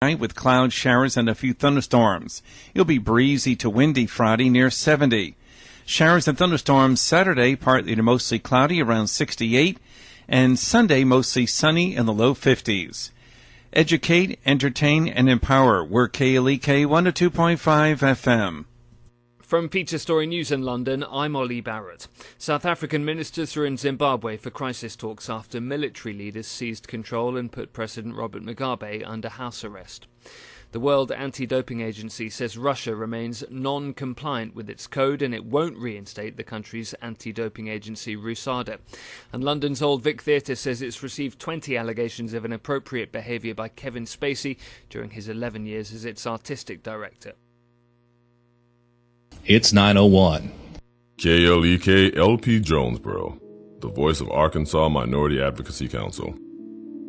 night with cloud showers and a few thunderstorms. It'll be breezy to windy Friday near 70. Showers and thunderstorms Saturday, partly to mostly cloudy around 68, and Sunday mostly sunny in the low 50s. Educate, entertain, and empower. We're KLEK 102.5 FM. From Feature Story News in London, I'm Ollie Barrett. South African ministers are in Zimbabwe for crisis talks after military leaders seized control and put President Robert Mugabe under house arrest. The World Anti-Doping Agency says Russia remains non-compliant with its code and it won't reinstate the country's anti-doping agency RUSADA. And London's Old Vic Theatre says it's received 20 allegations of inappropriate behaviour by Kevin Spacey during his 11 years as its artistic director. It's 9:01. KLEK LP Jonesboro, the voice of Arkansas Minority Advocacy Council.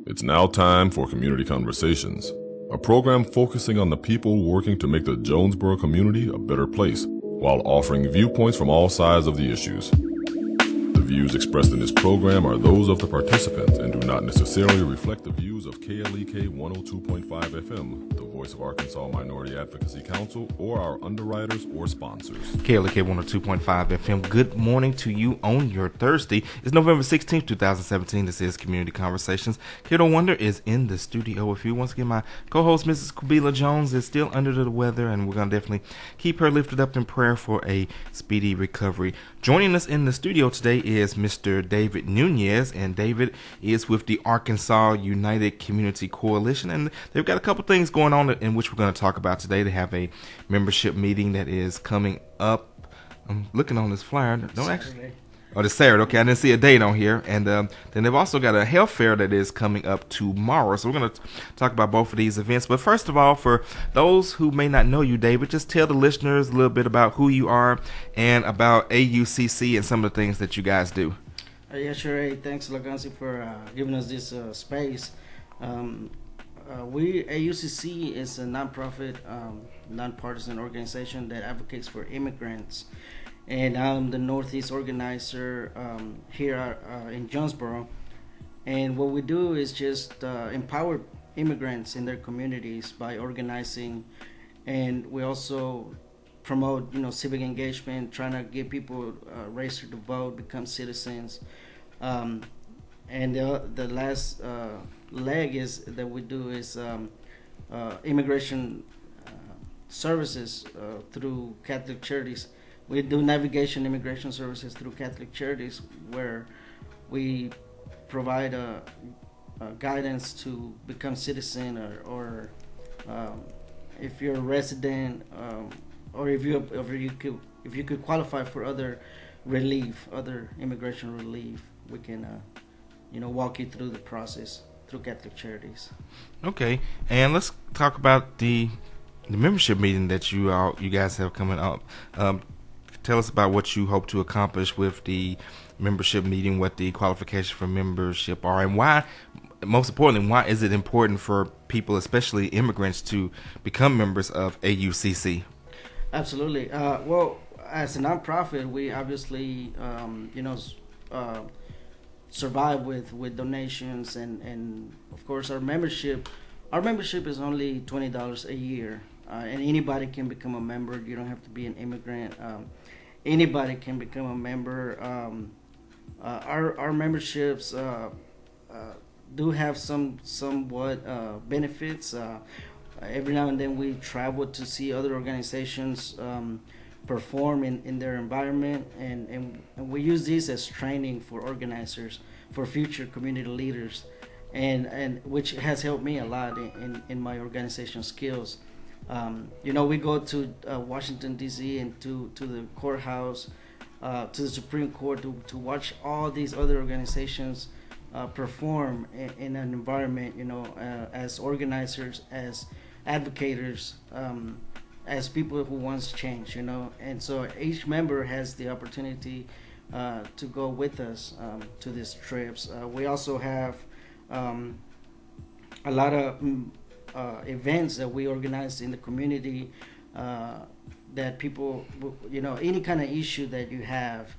It's now time for Community Conversations, a program focusing on the people working to make the Jonesboro community a better place, while offering viewpoints from all sides of the issues. The views expressed in this program are those of the participants and do not necessarily reflect the views of KLEK 102.5 FM, the voice of Arkansas Minority Advocacy Council, or our underwriters or sponsors. KLEK 102.5 FM. Good morning to you on your Thursday. It's November 16th, 2017. This is Community Conversations. Kiddo Wonder is in the studio with you. Once again, my co-host, Mrs. Kubila Jones, is still under the weather, and we're going to definitely keep her lifted up in prayer for a speedy recovery. Joining us in the studio today is Mr. David Nunez, and David is with the Arkansas United Community Coalition, and they've got a couple things going on in which we're going to talk about today. They have a membership meeting that is coming up. I'm looking on this flyer. Don't actually. Oh, this Saturday. Okay, I didn't see a date on here. And then they've also got a health fair that is coming up tomorrow. So we're going to talk about both of these events. But first of all, for those who may not know you, David, just tell the listeners a little bit about who you are and about AUCC and some of the things that you guys do. Yeah, sure. Hey, thanks, Lagansi, for giving us this space. AUCC is a nonprofit, nonpartisan organization that advocates for immigrants. And I'm the Northeast organizer here in Jonesboro. And what we do is just empower immigrants in their communities by organizing. And we also promote, civic engagement, trying to get people registered to vote, become citizens. And the last leg is that we do is immigration services through Catholic charities. We do navigation immigration services through Catholic charities, where we provide guidance to become citizen, or if you're a resident, or if you could qualify for other immigration relief, we can walk you through the process through Catholic charities. Okay, and let's talk about the membership meeting that you guys have coming up. Tell us about what you hope to accomplish with the membership meeting, what the qualifications for membership are, and why, most importantly, why is it important for people, especially immigrants, to become members of AUCC? Absolutely. Well, as a nonprofit, we obviously, survive with donations, and of course our membership is only $20 a year, and anybody can become a member. You don't have to be an immigrant. Anybody can become a member. Our memberships do have somewhat benefits. Every now and then we travel to see other organizations perform in their environment, and we use this as training for organizers, for future community leaders, and which has helped me a lot in my organization skills. We go to Washington, D.C. and to the courthouse, to the Supreme Court to watch all these other organizations perform in an environment, as organizers, as advocators, as people who wants change, And so each member has the opportunity to go with us to these trips. We also have a lot of events that we organize in the community, that people, any kind of issue that you have,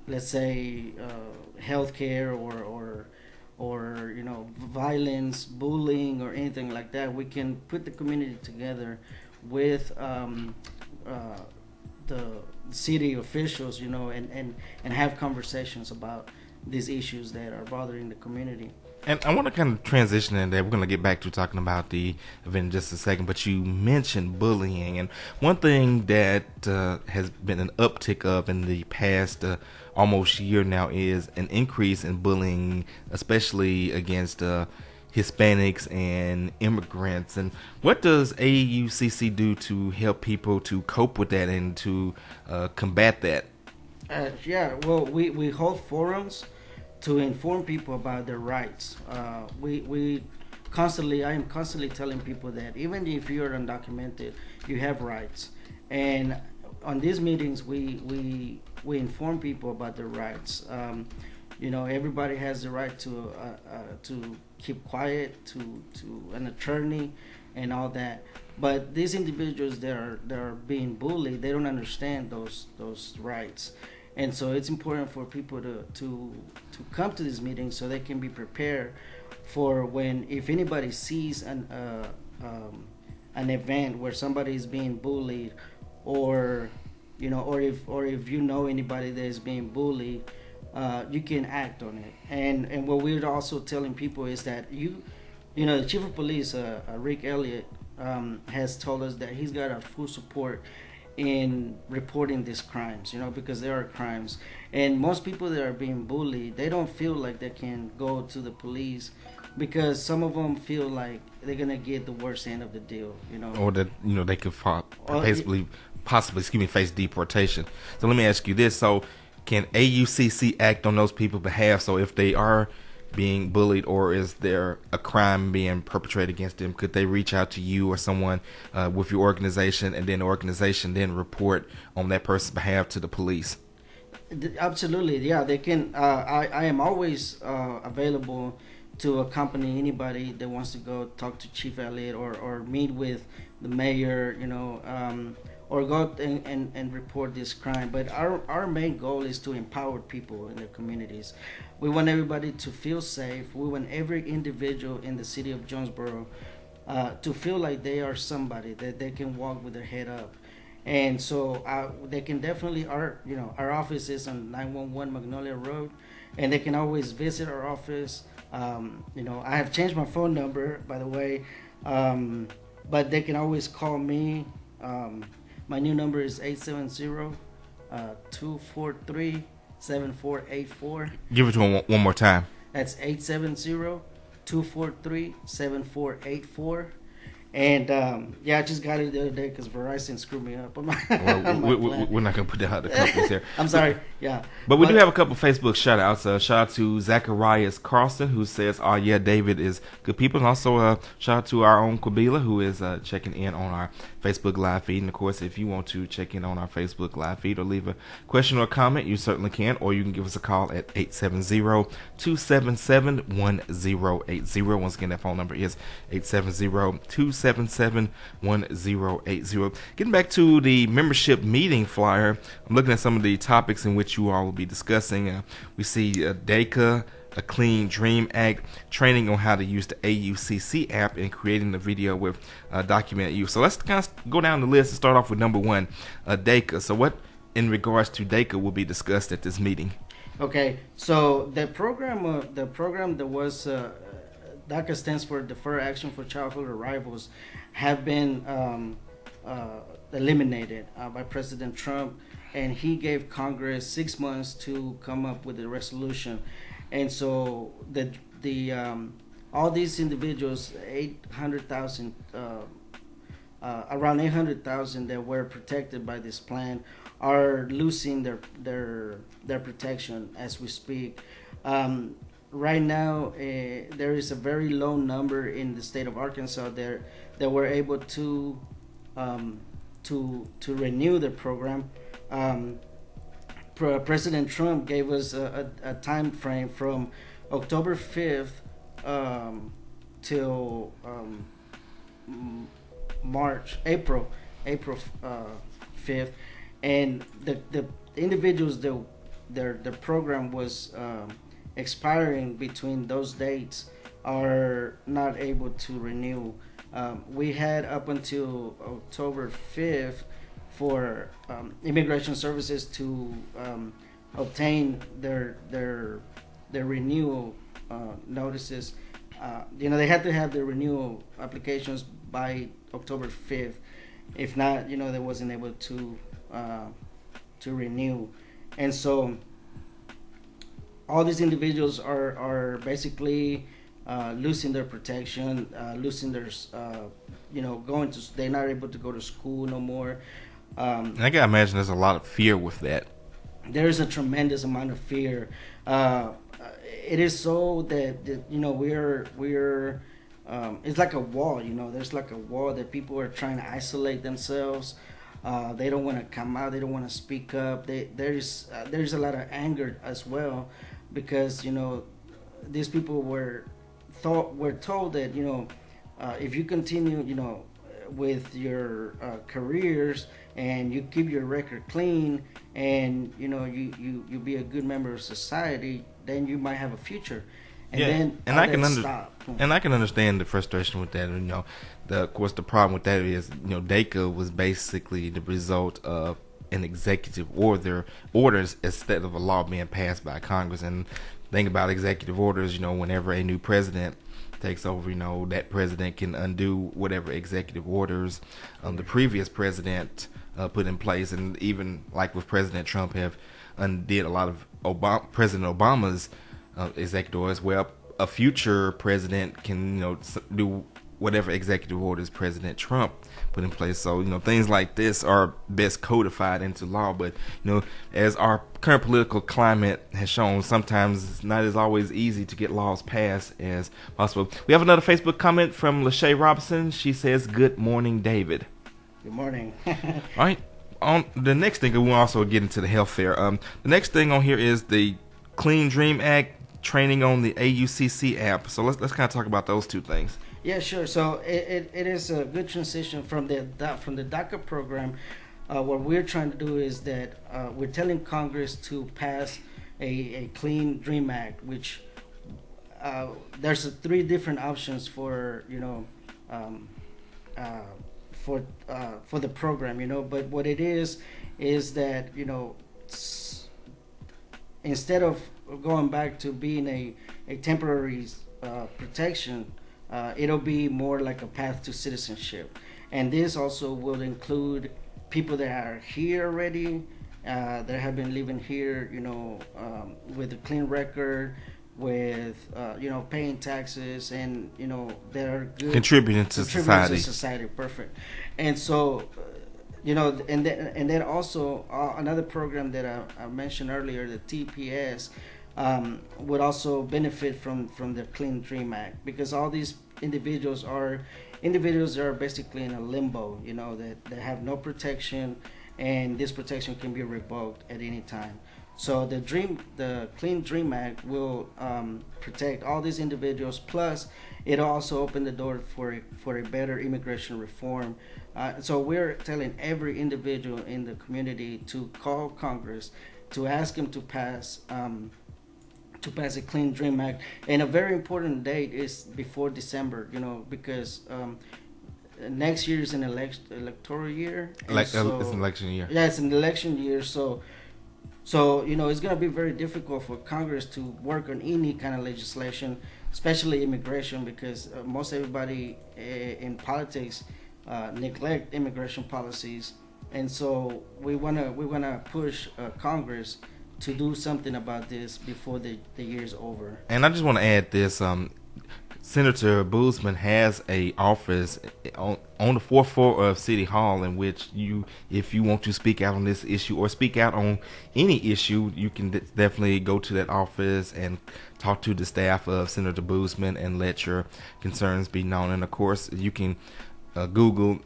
let's say healthcare or violence, bullying, or anything like that, we can put the community together with the city officials, and have conversations about these issues that are bothering the community. And I want to kind of transition in there. We're going to get back to talking about the event in just a second, but you mentioned bullying. And one thing that has been an uptick of in the past almost year now is an increase in bullying, especially against Hispanics and immigrants. And what does AUCC do to help people to cope with that and to combat that? Well, we hold forums to inform people about their rights. I am constantly telling people that even if you're undocumented, you have rights. And on these meetings, we inform people about their rights. Everybody has the right to keep quiet, to an attorney, and all that. But these individuals that are being bullied, they don't understand those rights. And so it's important for people to come to these meetings so they can be prepared for if anybody sees an event where somebody is being bullied, or if anybody that is being bullied, you can act on it. And what we're also telling people is that the chief of police, Rick Elliott, has told us that he's got our full support in reporting these crimes, because there are crimes. And most people that are being bullied, they don't feel like they can go to the police because some of them feel like they're going to get the worst end of the deal, Or that, they could possibly face deportation. So let me ask you this. So can AUCC act on those people's behalf? So if they are being bullied, or is there a crime being perpetrated against them, could they reach out to you or someone with your organization, and then the organization then report on that person's behalf to the police? Absolutely, yeah, they can. I am always available to accompany anybody that wants to go talk to Chief Elliott or meet with the mayor, or go out and report this crime. But our main goal is to empower people in their communities. We want everybody to feel safe. We want every individual in the city of Jonesboro to feel like they are somebody, that they can walk with their head up. And so they can definitely, our office is on 911 Magnolia Road, and they can always visit our office. I have changed my phone number, by the way, but they can always call me. My new number is 870-243-7484. Give it to him one more time. That's 870-243-7484. And I just got it the other day because Verizon screwed me up. We're not going to put out the companies here. I'm sorry. Yeah. But we do have a couple Facebook shout outs. Shout out to Zacharias Carlson, who says, "Oh yeah, David is good people." And also shout out to our own Kabila, who is checking in on our Facebook live feed. And of course, if you want to check in on our Facebook live feed or leave a question or comment, you certainly can. Or you can give us a call at 870-277-1080. Once again, that phone number is 870-277-1080. Getting back to the membership meeting flyer, I'm looking at some of the topics in which you all will be discussing. We see DACA, a Clean Dream Act, training on how to use the AUCC app, and creating the video with documented use. So let's kind of go down the list and start off with number one, DACA. So what in regards to DACA will be discussed at this meeting? Okay, so the program that was DACA stands for Deferred Action for Childhood Arrivals, have been eliminated by President Trump, and he gave Congress 6 months to come up with a resolution. And so all these individuals, 800,000, around 800,000 that were protected by this plan, are losing their protection as we speak. Right now, there is a very low number in the state of Arkansas that were able to renew the program. President Trump gave us a time frame from October 5th till April 5th, and the individuals the program was expiring between those dates are not able to renew. We had up until October 5th for immigration services to obtain their renewal notices. They had to have their renewal applications by October 5th. If not, they wasn't able to renew. And so all these individuals are basically losing their protection, losing their, they're not able to go to school no more. And I can imagine there's a lot of fear with that. There's a tremendous amount of fear. It is so that we're it's like a wall. There's like a wall that people are trying to isolate themselves. They don't want to come out. They don't want to speak up. There's a lot of anger as well, because these people were told that if you continue with your careers and you keep your record clean and you be a good member of society, then you might have a future. And then I can understand the frustration with that. Of course, the problem with that is DACA was basically the result of an executive orders instead of a law being passed by Congress. And think about executive orders. Whenever a new president takes over, that president can undo whatever executive orders the previous president put in place. And even like with President Trump, have undid a lot of President Obama's executive orders. Well, a future president can do whatever executive orders President Trump put in place. So things like this are best codified into law. But as our current political climate has shown, sometimes it's not as always easy to get laws passed as possible. We have another Facebook comment from Lachey Robinson. She says, "Good morning, David." Good morning. All right. On the next thing, we'll also get into the health fair. The next thing on here is the Clean Dream Act training on the AUCC app. So let's kind of talk about those two things. Yeah, sure. So it is a good transition from the DACA program. What we're trying to do is that we're telling Congress to pass a Clean Dream Act, which there's three different options for for the program. But what it is that instead of going back to being a temporary protection, it'll be more like a path to citizenship. And this also will include people that are here already, that have been living here, with a clean record, with paying taxes, and that are good, contributing to society. Perfect. And so and then also another program that I mentioned earlier, the TPS, would also benefit from the Clean Dream Act, because all these individuals are basically in a limbo, that have no protection, and this protection can be revoked at any time. So the Clean Dream Act will protect all these individuals. Plus, it'll also open the door for a better immigration reform. So we're telling every individual in the community to call Congress to ask him to pass a Clean Dream Act. And a very important date is before December, because next year is an electoral year. It's an election year. Yeah, it's an election year. So it's going to be very difficult for Congress to work on any kind of legislation, especially immigration, because most everybody in politics neglect immigration policies. And so we wanna push Congress to do something about this before the year's over. And I just want to add this. Senator Boozman has a office on the fourth floor of City Hall, in which if you want to speak out on this issue or speak out on any issue, you can definitely go to that office and talk to the staff of Senator Boozman and let your concerns be known. And of course, you can Google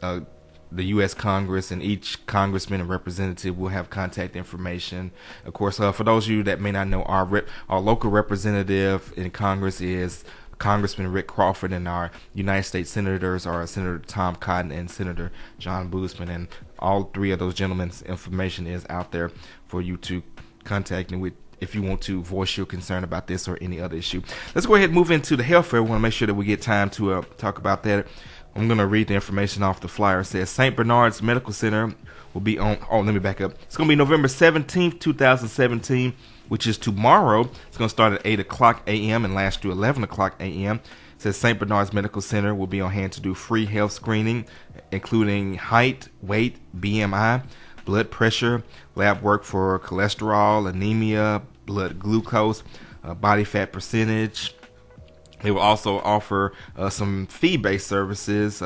the U.S. Congress, and each congressman and representative will have contact information. Of course, for those of you that may not know, our local representative in Congress is Congressman Rick Crawford, and our United States senators are Senator Tom Cotton and Senator John Boozman. And all three of those gentlemen's information is out there for you to contact. And if you want to voice your concern about this or any other issue. Let's go ahead and move into the health fair. We want to make sure that we get time to talk about that. I'm going to read the information off the flyer. It says St. Bernard's Medical Center will be on, let me back up. It's going to be November 17th, 2017, which is tomorrow. It's going to start at 8 o'clock a.m. and last through 11 o'clock a.m. It says St. Bernard's Medical Center will be on hand to do free health screening, including height, weight, BMI, blood pressure, lab work for cholesterol, anemia, blood glucose, body fat percentage. They will also offer some fee-based services,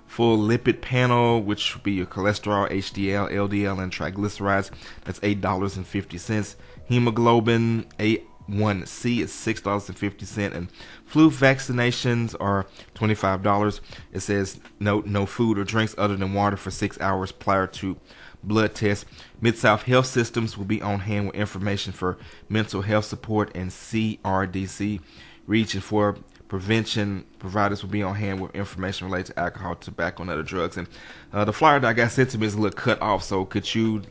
full lipid panel, which will be your cholesterol, HDL, LDL, and triglycerides. That's $8.50. Hemoglobin A1C is $6.50, and flu vaccinations are $25. It says no food or drinks other than water for 6 hours prior to blood tests. Mid-South Health Systems will be on hand with information for mental health support and CRDC. Region for prevention providers will be on hand with information related to alcohol, tobacco, and other drugs. And the flyer that I got sent to me is a little cut off, so could you,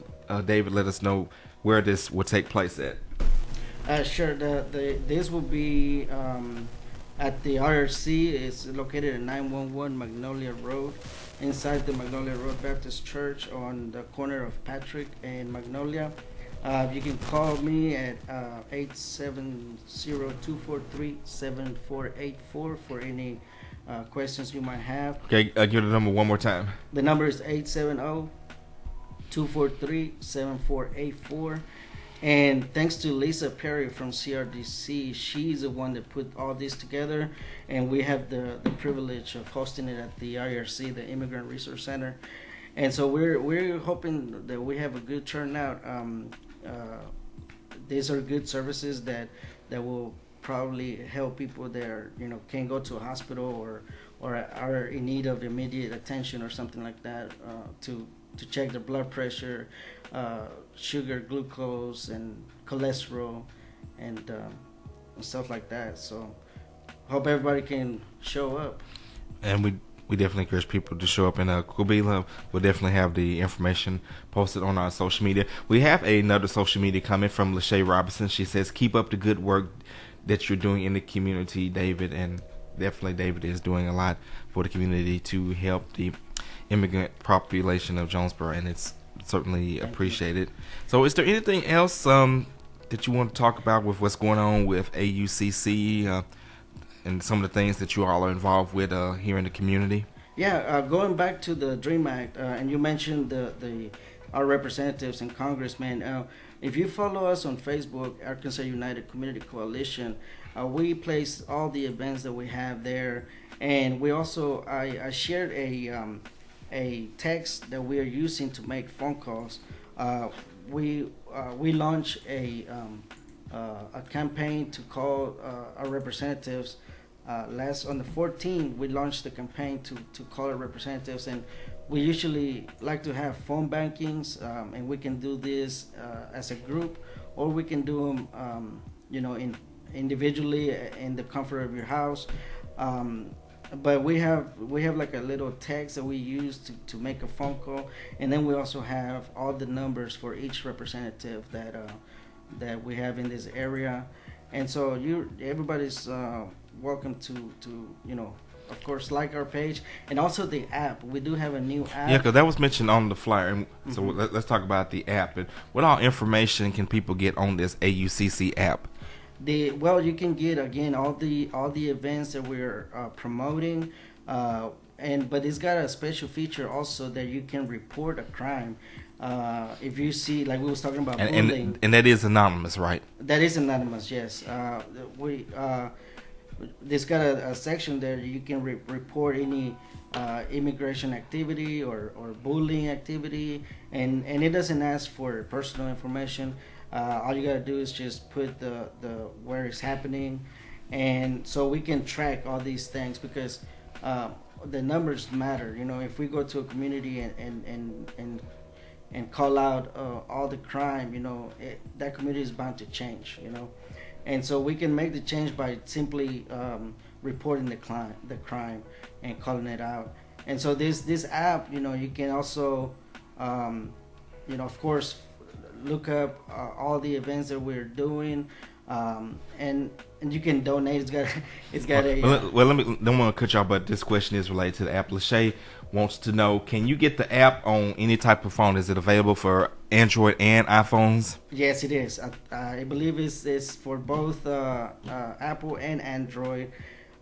David, let us know where this will take place at? Sure. This will be at the RRC. It's located at 911 Magnolia Road, inside the Magnolia Road Baptist Church on the corner of Patrick and Magnolia. You can call me at 870-243-7484 for any questions you might have. Okay, give the number one more time. The number is 870-243-7484. And thanks to Lisa Perry from CRDC, she's the one that put all this together, and we have the privilege of hosting it at the IRC, the Immigrant Resource Center. And so we're hoping that we have a good turnout. These are good services that will probably help people that are, can't go to a hospital or are in need of immediate attention or something like that, to check their blood pressure, sugar, glucose, and cholesterol, and stuff like that. So hope everybody can show up. And we definitely encourage people to show up, and Kubila will definitely have the information posted on our social media. We have another social media comment from Lachey Robinson. She says, keep up the good work that you're doing in the community, David. And definitely David is doing a lot for the community to help the immigrant population of Jonesboro, and it's certainly appreciated. So is there anything else that you want to talk about with what's going on with AUCC and some of the things that you all are involved with here in the community? Yeah, going back to the DREAM Act, and you mentioned our representatives and congressmen. If you follow us on Facebook, Arkansas United Community Coalition, we place all the events that we have there, and we also I shared a text that we are using to make phone calls. We launched a campaign to call our representatives. On the 14th, we launched the campaign to call our representatives, and we usually like to have phone bankings, and we can do this as a group, or we can do them, individually in the comfort of your house. But we have like a little text that we use to make a phone call, and then we also have all the numbers for each representative that we have in this area, and so everybody's welcome to of course, like our page, and also the app. We do have a new app. Yeah, because that was mentioned on the flyer. And so let's talk about the app. And what all information can people get on this AUCC app? You can get, again, all the events that we're promoting, but it's got a special feature also that you can report a crime. If you see, like we was talking about bullying, and that is anonymous, right? That is anonymous, yes. There's got a section there you can report any immigration activity or bullying activity, and it doesn't ask for personal information. All you gotta do is just put the where it's happening, and so we can track all these things, because the numbers matter. If we go to a community and call out all the crime, that community is bound to change. And so we can make the change by simply reporting the crime and calling it out. And so this app, you can also, of course, look up all the events that we're doing, and you can donate. It's got a. Well, let me. Don't want to cut y'all, but this question is related to the app. Lachey wants to know: can you get the app on any type of phone? Is it available for Android and iPhones? Yes, it is. I believe it's for both Apple and Android.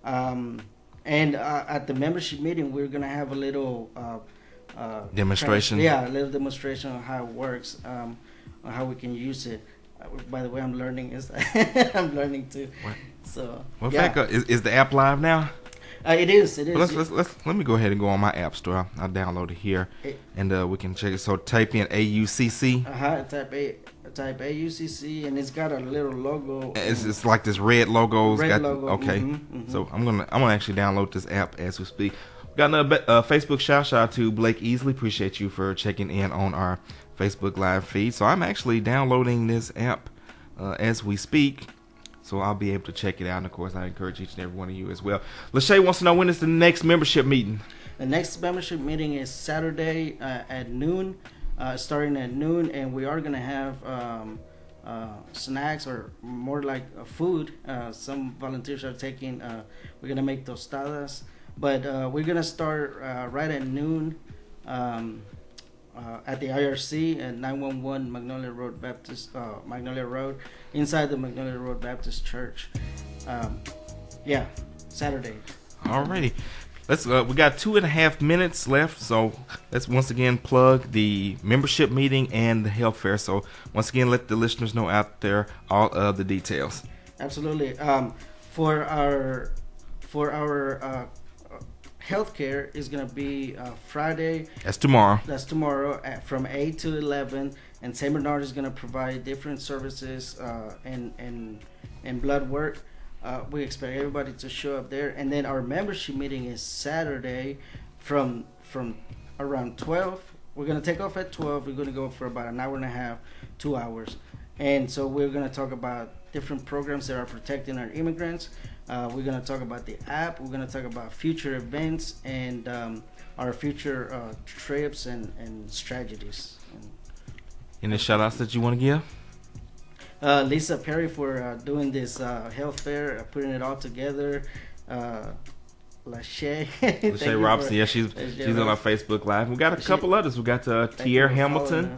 And at the membership meeting, we're gonna have a little demonstration. A little demonstration on how it works, on how we can use it. By the way, I'm learning. I'm learning too. What? So. Well, yeah. Is the app live now? It is. It is. Well, let me go ahead and go on my app store. I'll download it here, and we can check it. So type in AUCC. Type AUCC, and it's got a little logo. It's like this red logo. Logo. Okay. Mm-hmm. So I'm gonna actually download this app as we speak. Got another Facebook shout out to Blake Easley. Appreciate you for checking in on our Facebook live feed. So I'm actually downloading this app as we speak. So I'll be able to check it out. And of course, I encourage each and every one of you as well. Lachey wants to know, when is the next membership meeting? The next membership meeting is Saturday at noon, starting at noon, and we are gonna have snacks, or more like food. Some volunteers are taking. We're gonna make tostadas, but we're gonna start right at noon at the IRC at 911 Magnolia Road Baptist, Magnolia Road, inside the Magnolia Road Baptist Church. Saturday. Alrighty. Let's. We got 2.5 minutes left, so let's once again plug the membership meeting and the health fair. So once again, let the listeners know out there all of the details. Absolutely. For our healthcare is going to be Friday. That's tomorrow. From 8 to 11, and St. Bernard is going to provide different services and blood work. We expect everybody to show up there, and then our membership meeting is Saturday from around 12. We're going to take off at 12. We're going to go for about an hour and a half, 2 hours, and so we're going to talk about different programs that are protecting our immigrants. We're going to talk about the app. We're going to talk about future events and our future trips and strategies. Any shout outs that you want to give? Lisa Perry for doing this health fair, putting it all together. Lachey Robson, she's on our Facebook Live. We got a couple others. We got Tierre Hamilton.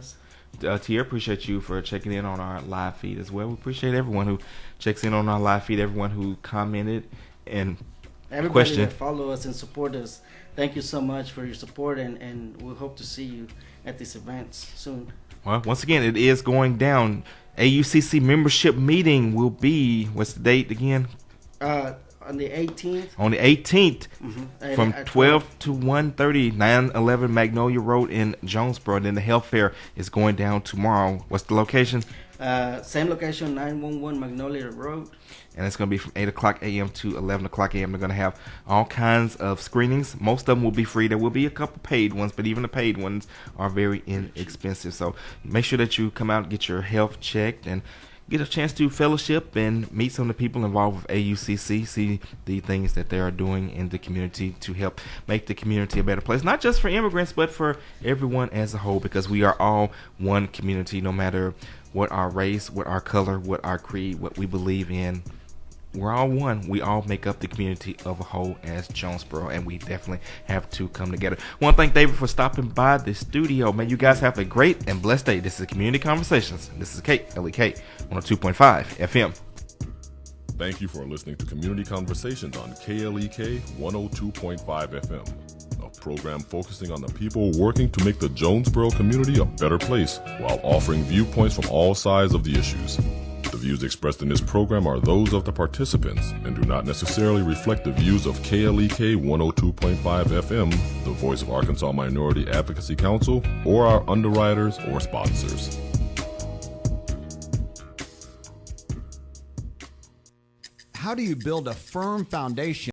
Tierre, appreciate you for checking in on our live feed as well. We appreciate everyone who checks in on our live feed, everyone who commented and everybody that follow us and support us. Thank you so much for your support, and we hope to see you at these events soon. Well, once again, it is going down. AUCC membership meeting will be, what's the date again? On the 18th. On the 18th, from at 12 to 1:30, 911 Magnolia Road in Jonesboro. And then the health fair is going down tomorrow. What's the location? Same location, 911 Magnolia Road. And it's going to be from 8 o'clock a.m. to 11 o'clock a.m. They're going to have all kinds of screenings. Most of them will be free. There will be a couple paid ones, but even the paid ones are very inexpensive. So make sure that you come out and get your health checked and get a chance to fellowship and meet some of the people involved with AUCC, see the things that they are doing in the community to help make the community a better place, not just for immigrants, but for everyone as a whole, because we are all one community, no matter what our race, what our color, what our creed, what we believe in. We're all one. We all make up the community of a whole as Jonesboro, and we definitely have to come together. I want to thank David for stopping by the studio. May you guys have a great and blessed day. This is Community Conversations. This is Kate, LEK, 102.5 FM. Thank you for listening to Community Conversations on KLEK 102.5 FM, a program focusing on the people working to make the Jonesboro community a better place while offering viewpoints from all sides of the issues. The views expressed in this program are those of the participants and do not necessarily reflect the views of KLEK 102.5 FM, the voice of Arkansas Minority Advocacy Council, or our underwriters or sponsors. How do you build a firm foundation